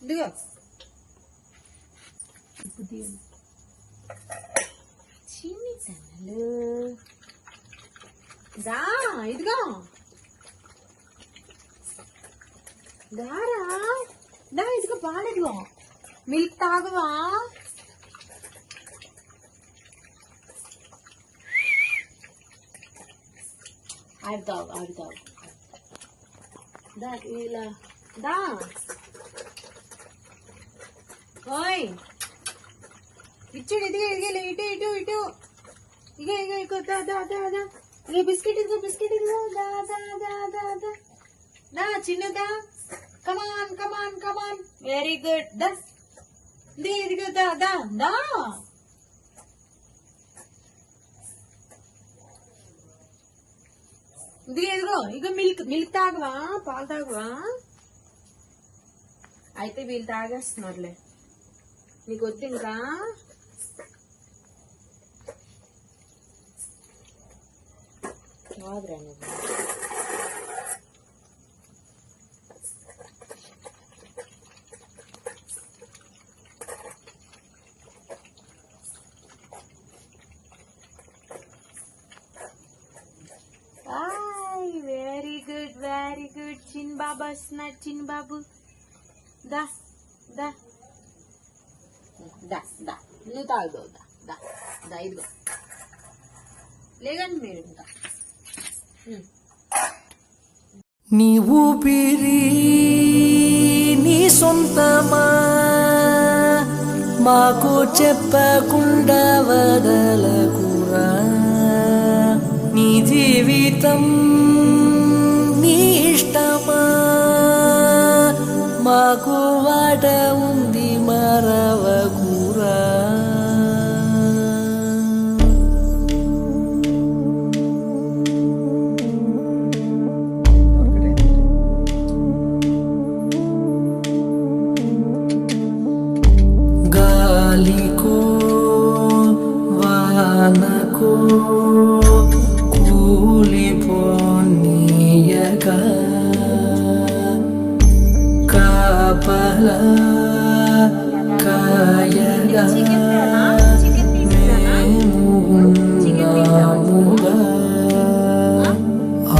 ఇదిగో చిన్ని తనలు దా, ఇదిగో దారా దా, ఇదిగో పాలెదిగో, మిల్క్ తాగవా? ఆడుతావు దా ఇలా దా. ఓయ్ ఇచ్చుడు, ఇదిగో ఇదిగో ఇటు ఇటు ఇటు, ఇగో ఇగో ఇగో దా దా దా దా, ఇగో బిస్కెట్ ఇదిగో బిస్కెట్ ఇదిగో దా దా దా దా దా దా చిన్నదా, కమాన్ కమాన్ కమాన్, వెరీ గుడ్ దా, ఇదిగో దా దా దా. ఇదిగో ఇగో మిల్క్ మిల్క్ తాగవా? పాలు తాగవా? అయితే వీళ్ళు తాగేస్తున్నారులే, నీకు వద్దు ఇంకా. కాదురా నువ్వు వెరీ గుడ్ చిన్ బాబు వస్తున్నాడు. చిన్ బాబు దా దా దా దా, నువ్వు తాగుదు దా దా దా, ఇదిగో లేదండి మీరు ఇంకా. నీ ఊపిరి నీ సొంతమా, మాకు చెప్పకుండా వదలకురా. నీ జీవితం నీ ఇష్టమా, మాకు వాట ఉంది మరవకురా. గాలికో వానకో కూలిపోనీయక కాపలా కాయగా మేము ఉన్నాముగా.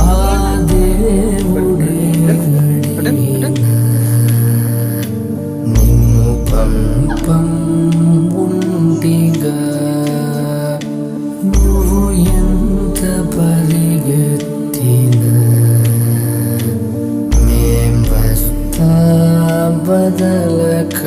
ఆ దేవుడే నిన్ను పంపం ఉంటిగా. నువ్వు ఎంత పరిగెత్తినా మేం వస్తా బదలక.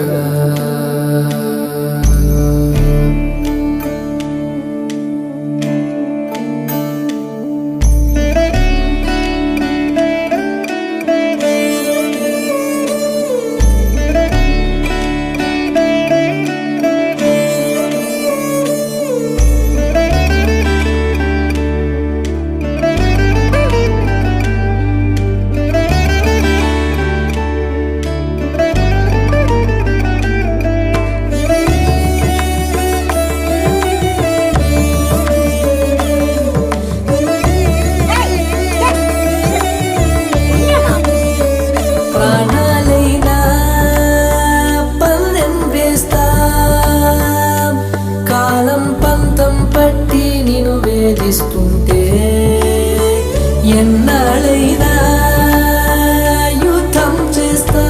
ప్రాణాలైనా పందెం వేస్తా, కాలం పంతం పట్టి నిన్ను వేధిస్తుంటే. ఎన్నాళ్ళైనా యుద్ధం చేస్తా,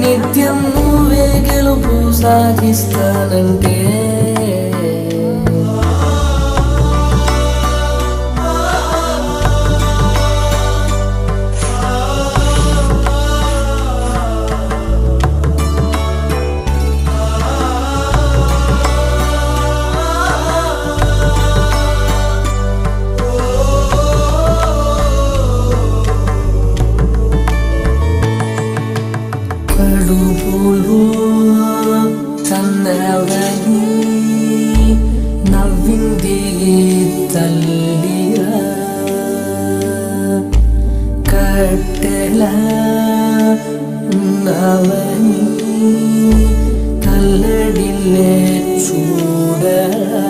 నిత్యం నువ్వే గెలుపు సాధిస్తానంటే. కడుపులో కన్నవని నవ్వింది తల్లిరా, కట్టెలా ఉన్నవని కల్లడిల్లే చూడరా.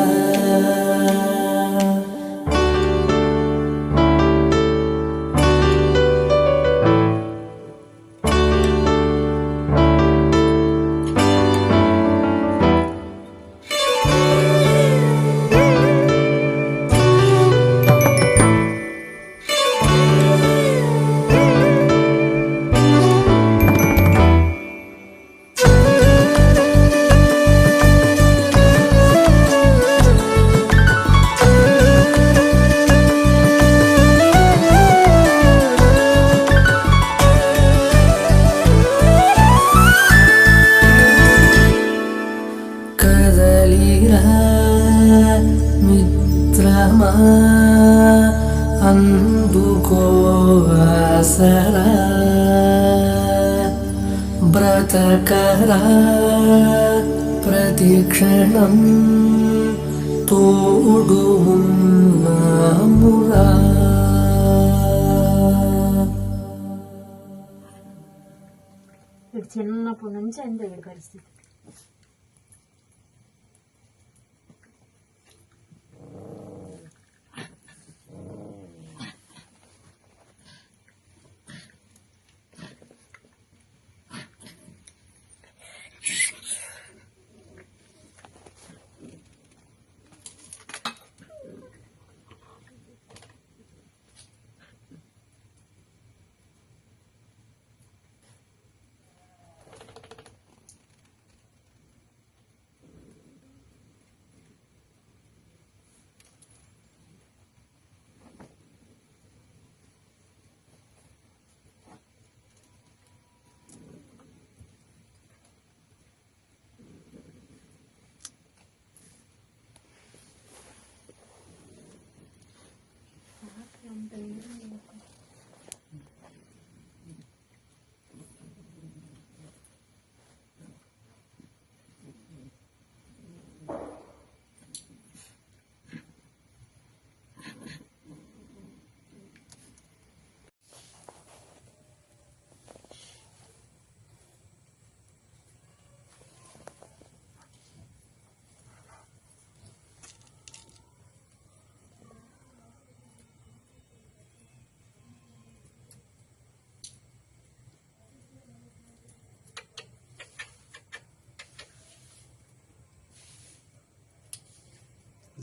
అందుకో ఆసరా బ్రతకరా ప్రతిక్షణం తోడు ఉన్నామురా. వీడు చిన్నప్పటి నుంచి అంతే వీడి పరిస్థితి.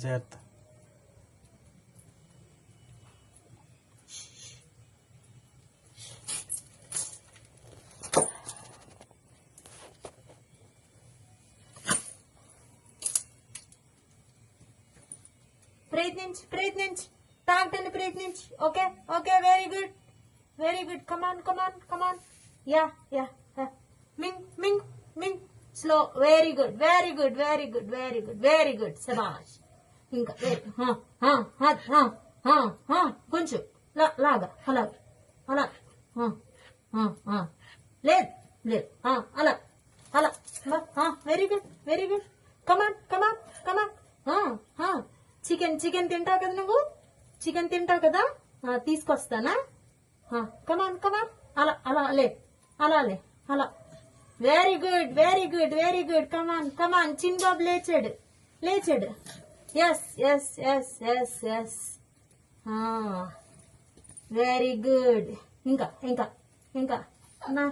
జాగ్రత్త. ప్రయత్నించు తాగటాన్ని ప్రయత్నించు. Okay okay, very good very good. Come on come on come on. Yeah yeah మింగ్ మింగ్ మింగ్. Slow. Very good very good very good very good very good. శబాష్. ఇంకా కొంచెం లాగా అలాగే అలా. లేదు లేదు అలా అలా. Very good very good. Come on come on come on. Chicken తింటావు కదా నువ్వు? చికెన్ తింటావు కదా? తీసుకొస్తానా? కమాన్ కమాన్. అలా అలా లే అలా లే అలా. Very good very good very good. Come on come on. Chinbabu లేచాడు లేచాడు. Yes yes yes yes yes. Very good. ఇంకా ఇంకా ఇంకా నా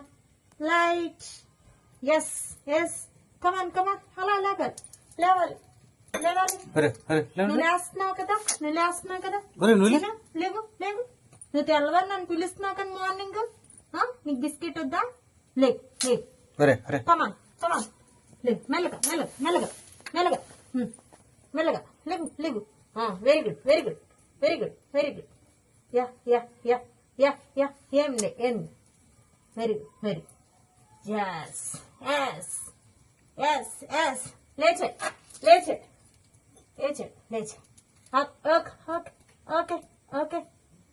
లైట్. Yes yes. Come on come on. అలా లేవాలి లేవాలి లేవాలి. నువ్వు లేస్తున్నావు కదా లేవు లేవు. నువ్వు తెల్లవారు నన్ను పిలుస్తున్నావు కదా మార్నింగ్. నీకు బిస్కెట్ వద్దా? లే లే. కమాన్ కమాన్. లే మెల్లగా మెల్లగా మెల్లగా మెల్లగా మెల్లగా లేవు లేవు. Very good very good very good very good. Yeah yeah yeah yeah yeah. ఏం లే ఏం. Very good very good. Yes yes yes yes. లేచాడు లేచాడు లేచాడు లేచాడు. Okay okay okay okay.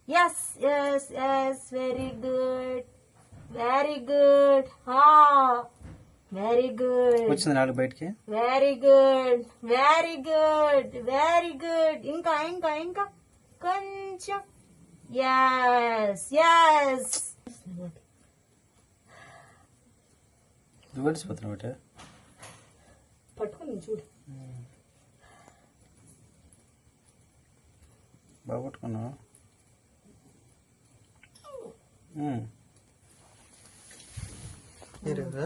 Yes yes yes. Very good very good. Very good. వచ్చింది నాలుగు బయటికి. Very good very good very good. ఇంకా ఇంకా ఇంకా కొంచెం. Yes yes. దువ్వడిసిపోతున్నావు బయట. పట్టుకుని చూడు. బాగా పట్టుకున్నావు.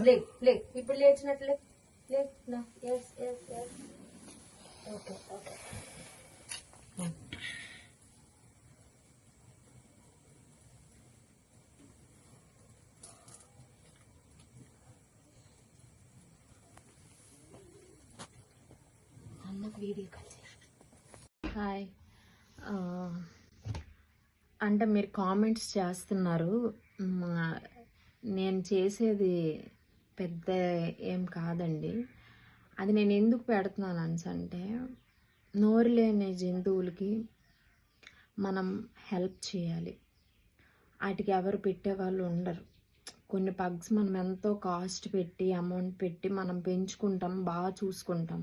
లే లే. ఇప్పుడు లేచినట్లే లే. Yes yes yes. Okay okay. అన్నకు వీడియో కాల్ చేయి. హాయ్. అంటే మీరు కామెంట్స్ చేస్తున్నారు. నేను చేసేది పెద్ద ఏం కాదండి. అది నేను ఎందుకు పెడుతున్నాను అంటే, నోరు లేని జంతువులకి మనం హెల్ప్ చేయాలి. వాటికి ఎవరు పెట్టేవాళ్ళు ఉండరు. కొన్ని పగ్స్ మనం ఎంతో కాస్ట్ పెట్టి అమౌంట్ పెట్టి మనం పెంచుకుంటాం, బాగా చూసుకుంటాం.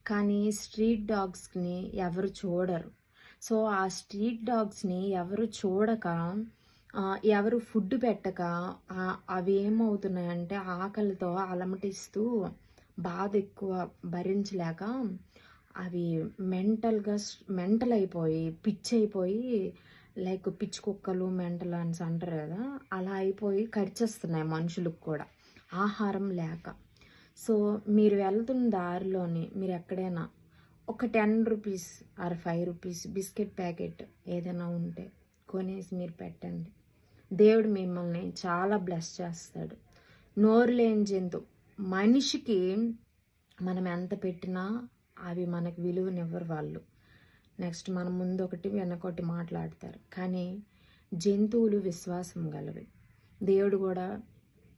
కానీ స్ట్రీట్ డాగ్స్ని ఎవరు చూడరు. సో ఆ స్ట్రీట్ డాగ్స్ని ఎవరు చూడక, ఎవరు ఫుడ్ పెట్టక అవి ఏమవుతున్నాయంటే ఆకలితో అలమటిస్తూ బాధ ఎక్కువ భరించలేక అవి మెంటల్ అయిపోయి పిచ్చి అయిపోయి, లైక్ పిచ్చి కుక్కలు మెంటల్ అని అంటారు కదా, అలా అయిపోయి కరిచేస్తున్నాయి మనుషులకు కూడా ఆహారం లేక. సో మీరు వెళ్తున్న దారిలోని మీరు ఎక్కడైనా ఒక 10 rupees or 5 rupees biscuit packet ఏదైనా ఉంటే కొనేసి మీరు పెట్టండి. దేవుడు మిమ్మల్ని చాలా బ్లెస్ చేస్తాడు. నోరు లేని జంతు మనిషికి మనం ఎంత పెట్టినా అవి మనకు విలువనివ్వరు వాళ్ళు. నెక్స్ట్ మన ముందు ఒకటి వెనకొకటి మాట్లాడతారు. కానీ జంతువులు విశ్వాసం గలవి. దేవుడు కూడా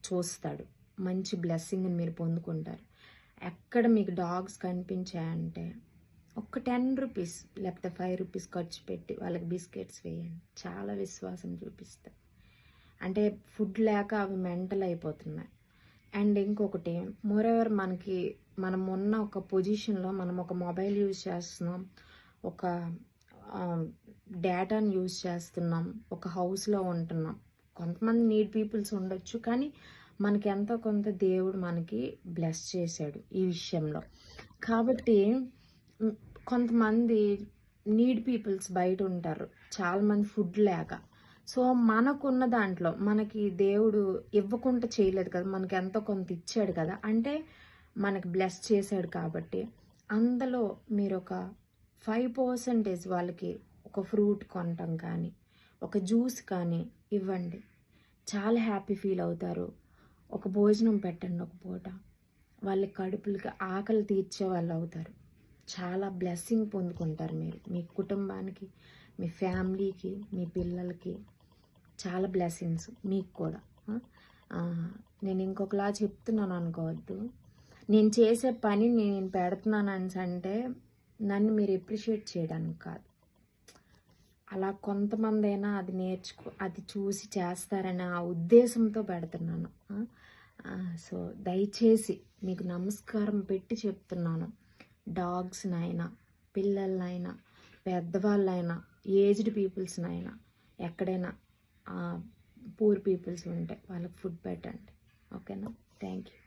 చూస్తాడు. మంచి బ్లెస్సింగ్ని మీరు పొందుకుంటారు. ఎక్కడ మీకు డాగ్స్ కనిపించాయంటే ఒక 10 రూపీస్ లేకపోతే 5 రూపీస్ ఖర్చు పెట్టి వాళ్ళకి బిస్కెట్స్ వేయండి. చాలా విశ్వాసం చూపిస్తాయి. అంటే ఫుడ్ లేక అవి మెంటల్ అయిపోతున్నాయి. అండ్ ఇంకొకటి, మోరెవర్ మనం ఉన్న ఒక పొజిషన్లో మనం ఒక మొబైల్ యూజ్ చేస్తున్నాం, ఒక డేటాను యూజ్ చేస్తున్నాం, ఒక హౌస్లో ఉంటున్నాం. కొంతమంది నీడ్ పీపుల్స్ ఉండొచ్చు, కానీ మనకి ఎంతో కొంత దేవుడు మనకి బ్లెస్ చేశాడు ఈ విషయంలో. కాబట్టి కొంతమంది నీడ్ పీపుల్స్ బయట ఉంటారు, చాలామంది ఫుడ్ లేక. సో మనకున్న దాంట్లో మనకి దేవుడు ఇవ్వకుండా చేయలేదు కదా, మనకి ఎంతో కొంత ఇచ్చాడు కదా, అంటే మనకి బ్లెస్ చేశాడు. కాబట్టి అందులో మీరు ఒక 5% వాళ్ళకి ఒక ఫ్రూట్ కొనటం కానీ ఒక జ్యూస్ కానీ ఇవ్వండి. చాలా హ్యాపీ ఫీల్ అవుతారు. ఒక భోజనం పెట్టండి, ఒక పూట వాళ్ళ కడుపులకి ఆకలి తీర్చే వాళ్ళు అవుతారు. చాలా బ్లెస్సింగ్ పొందుకుంటారు మీరు, మీ కుటుంబానికి, మీ ఫ్యామిలీకి, మీ పిల్లలకి చాలా బ్లెస్సింగ్స్ మీకు కూడా. నేను ఇంకొకలా చెప్తున్నాను అనుకోవద్దు. నేను చేసే పని నేను పెడుతున్నాను అంటే నన్ను మీరు ఎప్రిషియేట్ చేయడానికి కాదు. అలా కొంతమంది అయినా అది అది చూసి చేస్తారని ఆ ఉద్దేశంతో పెడుతున్నాను. సో దయచేసి మీకు నమస్కారం పెట్టి చెప్తున్నాను, డాగ్స్నైనా, పిల్లలనైనా, పెద్దవాళ్ళైనా, ఏజ్డ్ పీపుల్స్నైనా, ఎక్కడైనా పూర్ పీపుల్స్ ఉంటే వాళ్ళకి ఫుడ్ పెట్టండి. ఓకేనా? Thank you.